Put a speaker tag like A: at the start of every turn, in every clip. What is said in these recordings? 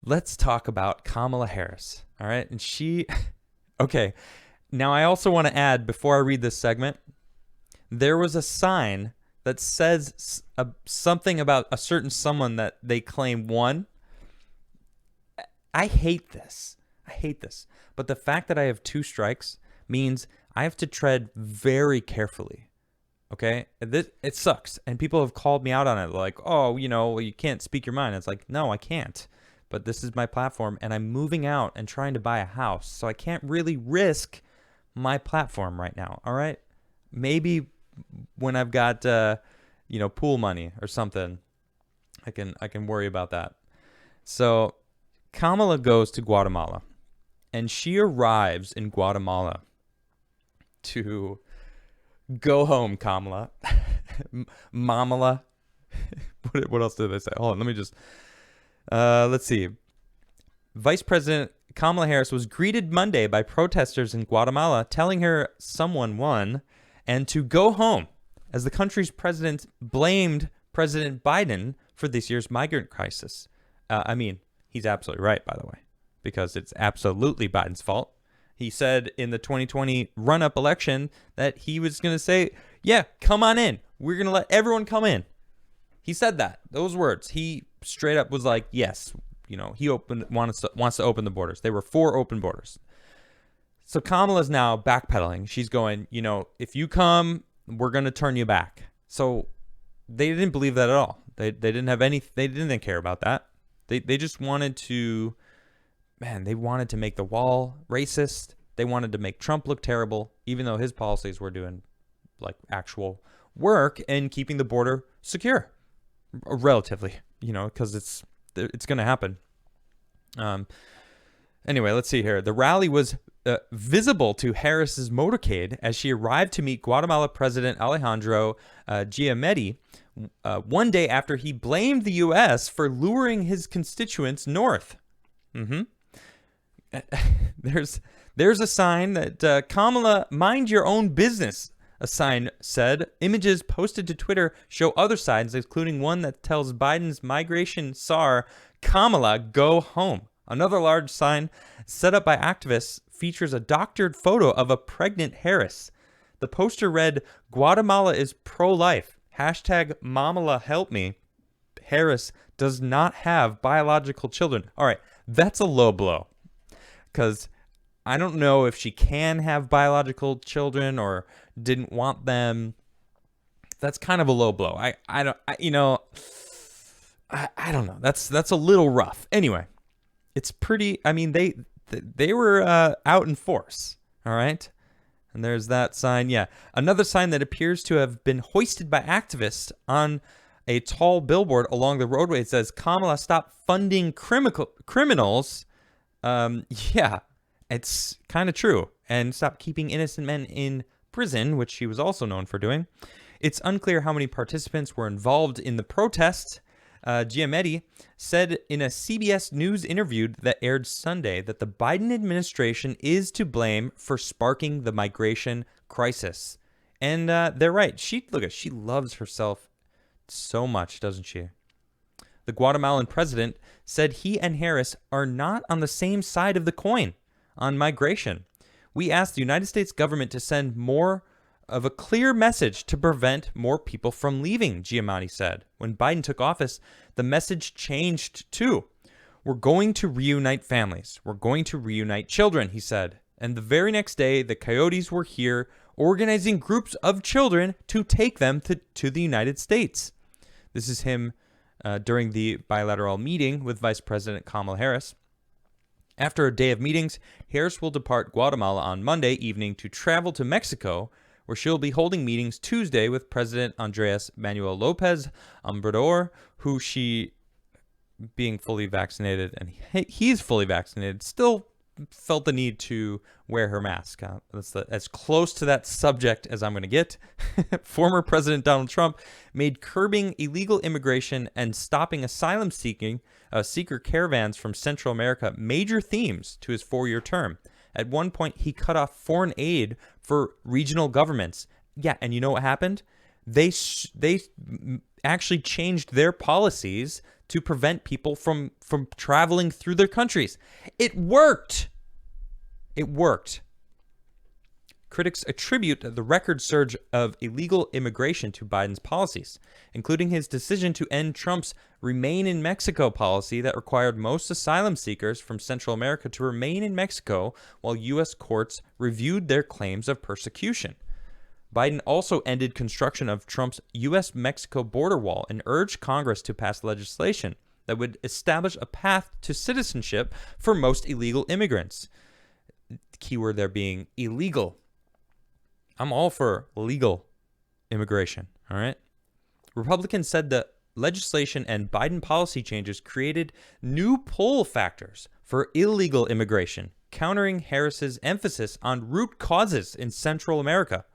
A: let's talk about Kamala Harris. All right. And okay. Now, I also want to add, before I read this segment, there was a sign that says something about a certain someone that they claim won. I hate this. But the fact that I have 2 strikes means I have to tread very carefully. Okay? It sucks. And people have called me out on it. Like, oh, you can't speak your mind. It's like, no, I can't. But this is my platform, and I'm moving out and trying to buy a house. So I can't really risk my platform right now. All right? Maybe when I've got, pool money or something, I can worry about that. So Kamala goes to Guatemala, and she arrives in Guatemala to go home, Kamala. Mamala. What else did they say? Hold on, let me just... let's see. Vice President Kamala Harris was greeted Monday by protesters in Guatemala telling her someone won and to go home, as the country's president blamed President Biden for this year's migrant crisis. He's absolutely right, by the way, because it's absolutely Biden's fault. He said in the 2020 run-up election that he was going to say, yeah, come on in. We're going to let everyone come in. He said that, those words. He straight up was like, yes, he wants to open the borders. There were 4 open borders. So Kamala's now backpedaling. She's going, if you come, we're going to turn you back. So they didn't believe that at all. They didn't care about that. They just wanted to, they wanted to make the wall racist. They wanted to make Trump look terrible, even though his policies were doing like actual work and keeping the border secure, relatively, because it's going to happen. Anyway, let's see here. The rally was visible to Harris's motorcade as she arrived to meet Guatemala President Alejandro Giammattei one day after he blamed the U.S. for luring his constituents north. There's a sign that Kamala, mind your own business, a sign said. Images posted to Twitter show other signs, including one that tells Biden's migration czar, Kamala, go home. Another large sign set up by activists features a doctored photo of a pregnant Harris. The poster read, Guatemala is pro-life. Hashtag Mamala help me. Harris does not have biological children. All right, that's a low blow. Because I don't know if she can have biological children or didn't want them. That's kind of a low blow. I don't know. That's a little rough. Anyway, it's pretty. They were out in force. All right. And there's that sign. Yeah. Another sign that appears to have been hoisted by activists on a tall billboard along the roadway. It says, Kamala, stop funding criminals. Yeah, it's kind of true. And stop keeping innocent men in prison, which she was also known for doing. It's unclear how many participants were involved in the protest. Giammattei said in a CBS News interview that aired Sunday that the Biden administration is to blame for sparking the migration crisis. And they're right. She loves herself so much, doesn't she? The Guatemalan president said he and Harris are not on the same side of the coin on migration. We asked the United States government to send more of a clear message to prevent more people from leaving, Giammattei said. When Biden took office, the message changed too. We're going to reunite families. We're going to reunite children, he said. And the very next day, the Coyotes were here organizing groups of children to take them to the United States. This is him during the bilateral meeting with Vice President Kamala Harris. After a day of meetings, Harris will depart Guatemala on Monday evening to travel to Mexico, where she'll be holding meetings Tuesday with President Andres Manuel Lopez Obrador, who she, being fully vaccinated, and he's fully vaccinated, still felt the need to wear her mask. That's as close to that subject as I'm going to get. Former President Donald Trump made curbing illegal immigration and stopping asylum seeker caravans from Central America major themes to his 4-year term. At one point, he cut off foreign aid for regional governments. Yeah, and you know what happened? They actually changed their policies to prevent people from traveling through their countries. It worked. It worked. Critics attribute the record surge of illegal immigration to Biden's policies, including his decision to end Trump's Remain in Mexico policy that required most asylum seekers from Central America to remain in Mexico while U.S. courts reviewed their claims of persecution. Biden also ended construction of Trump's U.S.-Mexico border wall and urged Congress to pass legislation that would establish a path to citizenship for most illegal immigrants. The keyword there being illegal. I'm all for legal immigration, all right? Republicans said the legislation and Biden policy changes created new pull factors for illegal immigration, countering Harris's emphasis on root causes in Central America.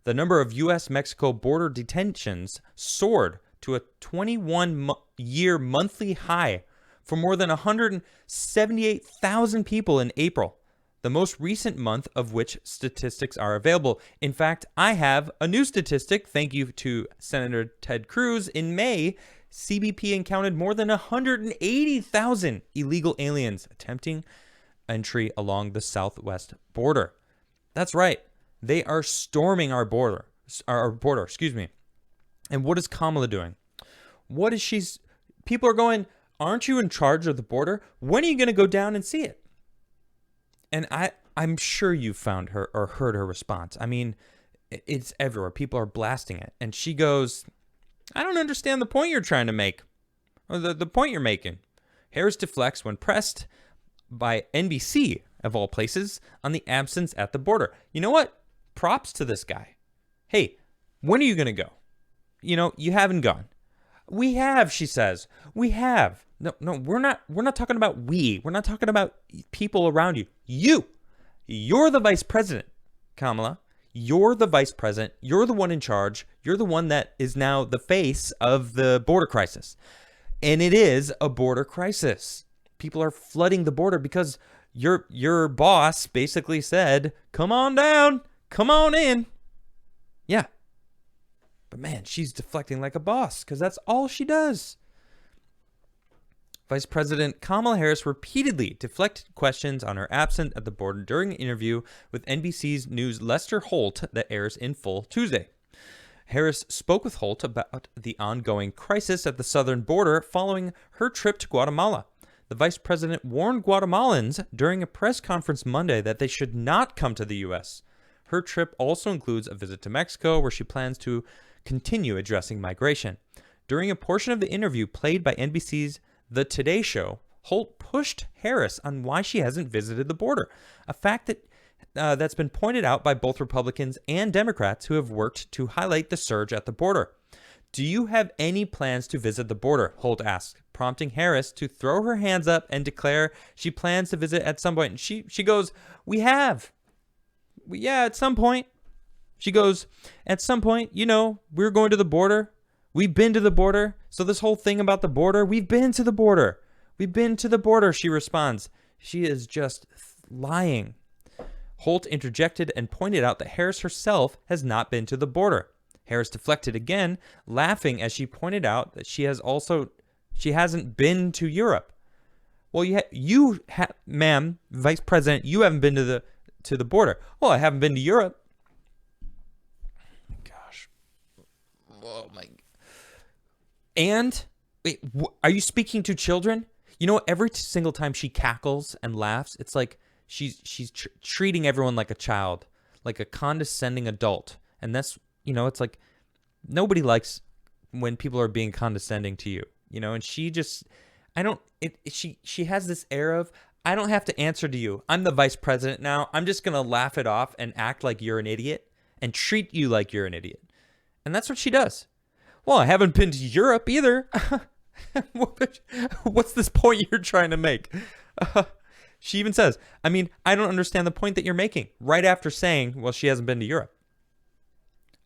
A: The number of U.S.-Mexico border detentions soared to a 21-year monthly high for more than 178,000 people in April, the most recent month of which statistics are available. In fact, I have a new statistic, thank you to Senator Ted Cruz. In May, CBP encountered more than 180,000 illegal aliens attempting entry along the southwest border. That's right. They are storming our border. And what is Kamala doing? People are going, aren't you in charge of the border? When are you going to go down and see it? And I'm sure you found her or heard her response. I mean, it's everywhere. People are blasting it. And she goes, I don't understand the point you're trying to make, or the point you're making. Harris deflects when pressed by NBC, of all places, on the absence at the border. You know what? Props to this guy. Hey, when are you going to go? You haven't gone. We have, she says. We have. No, we're not talking about we. We're not talking about people around you. You're the vice president, Kamala. You're the vice president. You're the one in charge. You're the one that is now the face of the border crisis. And it is a border crisis. People are flooding the border because your boss basically said, come on down, come on in. Yeah. But man, she's deflecting like a boss because that's all she does. Vice President Kamala Harris repeatedly deflected questions on her absence at the border during an interview with NBC's News' Lester Holt that airs in full Tuesday. Harris spoke with Holt about the ongoing crisis at the southern border following her trip to Guatemala. The vice president warned Guatemalans during a press conference Monday that they should not come to the U.S. Her trip also includes a visit to Mexico, where she plans to continue addressing migration. During a portion of the interview played by NBC's The Today Show, Holt pushed Harris on why she hasn't visited the border, a fact that's been pointed out by both Republicans and Democrats who have worked to highlight the surge at the border. Do you have any plans to visit the border? Holt asked, prompting Harris to throw her hands up and declare she plans to visit at some point. And she goes, we have. Yeah, at some point. She goes, at some point, we're going to the border. We've been to the border. So this whole thing about the border, we've been to the border. We've been to the border, she responds. She is just lying. Holt interjected and pointed out that Harris herself has not been to the border. Harris deflected again, laughing as she pointed out that she hasn't been to Europe. Well, ma'am, Vice President, you haven't been to the border. Well, I haven't been to Europe. Gosh. Oh my. And wait, are you speaking to children? Every single time she cackles and laughs, it's like she's treating everyone like a child, like a condescending adult. And that's, it's like nobody likes when people are being condescending to you, and she just, she has this air of, I don't have to answer to you. I'm the vice president now. I'm just going to laugh it off and act like you're an idiot and treat you like you're an idiot. And that's what she does. Well, I haven't been to Europe either. What's this point you're trying to make? She even says, I don't understand the point that you're making, right after saying, well, she hasn't been to Europe.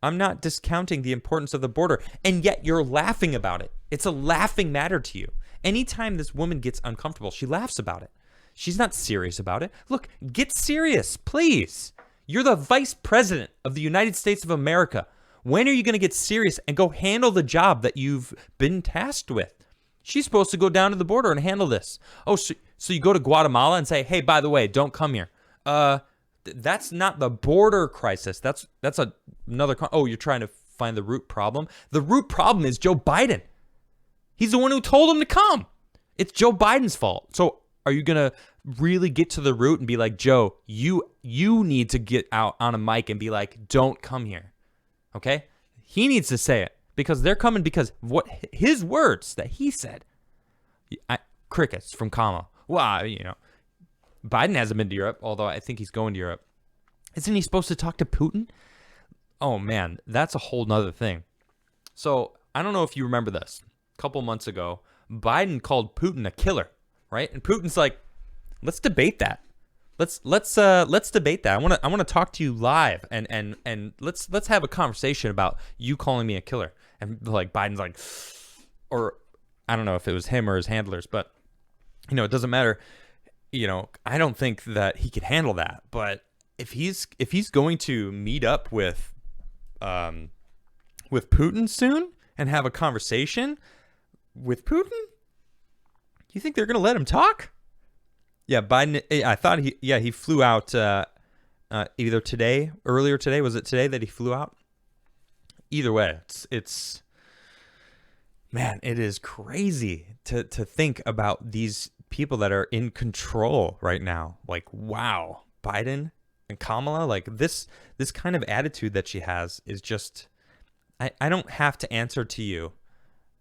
A: I'm not discounting the importance of the border, and yet you're laughing about it. It's a laughing matter to you. Anytime this woman gets uncomfortable, she laughs about it. She's not serious about it. Look, get serious, please. You're the vice president of the United States of America. When are you going to get serious and go handle the job that you've been tasked with? She's supposed to go down to the border and handle this. Oh, so you go to Guatemala and say, hey, by the way, don't come here. That's not the border crisis. That's another. Oh, you're trying to find the root problem. The root problem is Joe Biden. He's the one who told him to come. It's Joe Biden's fault. So are you gonna really get to the root and be like, Joe, you need to get out on a mic and be like, don't come here. Okay? He needs to say it because they're coming because of what his words that he said. Crickets from Kamala. Well, Biden hasn't been to Europe, although I think he's going to Europe. Isn't he supposed to talk to Putin? Oh, man, that's a whole nother thing. So I don't know if you remember this. A couple months ago, Biden called Putin a killer, right? And Putin's like, let's debate that. Let's debate that. I want to talk to you live and let's have a conversation about you calling me a killer. And like Biden's like, or I don't know if it was him or his handlers, but it doesn't matter. I don't think that he could handle that. But if he's going to meet up with Putin soon and have a conversation with Putin, you think they're going to let him talk? Yeah, Biden. I thought he flew out either today, earlier today. Was it today that he flew out? Either way, it's man, it is crazy to think about these people that are in control right now. Like, wow, Biden and Kamala, like this kind of attitude that she has is just, I don't have to answer to you.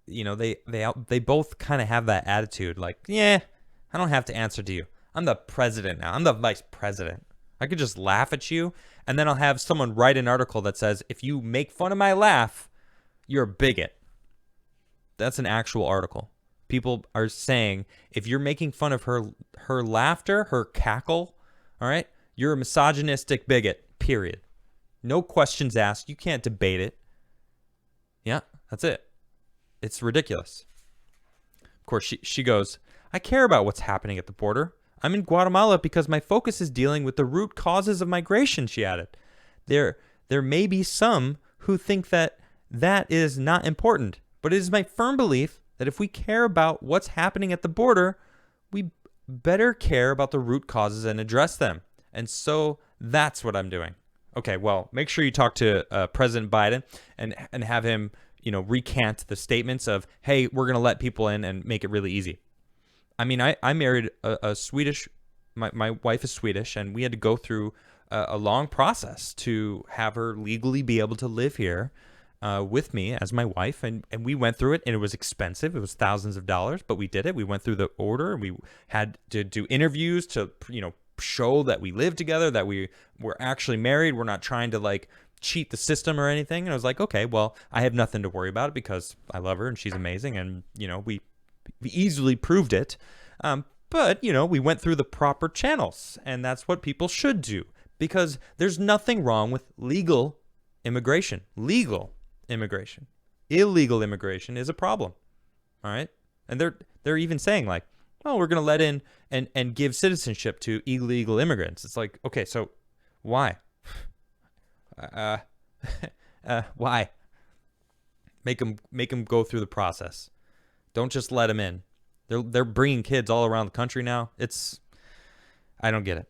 A: They both kind of have that attitude. Like, yeah, I don't have to answer to you. I'm the president now. I'm the vice president. I could just laugh at you, and then I'll have someone write an article that says, if you make fun of my laugh, you're a bigot. That's an actual article. People are saying, if you're making fun of her laughter, her cackle, all right, you're a misogynistic bigot, period. No questions asked. You can't debate it. Yeah, that's it. It's ridiculous. Of course, she goes, I care about what's happening at the border. I'm in Guatemala because my focus is dealing with the root causes of migration, she added. There may be some who think that is not important, but it is my firm belief that if we care about what's happening at the border, we better care about the root causes and address them. And so that's what I'm doing. Okay, well, make sure you talk to President Biden and have him, recant the statements of, hey, we're going to let people in and make it really easy. I mean, I married a Swedish, my wife is Swedish, and we had to go through a long process to have her legally be able to live here with me as my wife. And we went through it, and it was expensive. It was thousands of dollars, but we did it. We went through the order, and we had to do interviews to, show that we live together, that we were actually married. We're not trying to cheat the system or anything. And I was like, okay, well, I have nothing to worry about because I love her and she's amazing. And, we easily proved it. But, we went through the proper channels, and that's what people should do, because there's nothing wrong with legal immigration. Legal immigration. Illegal immigration is a problem. All right. And they're even saying oh, we're going to let in and give citizenship to illegal immigrants. It's like, okay, so why? Why? Make them go through the process. Don't just let them in. They're bringing kids all around the country now. I don't get it.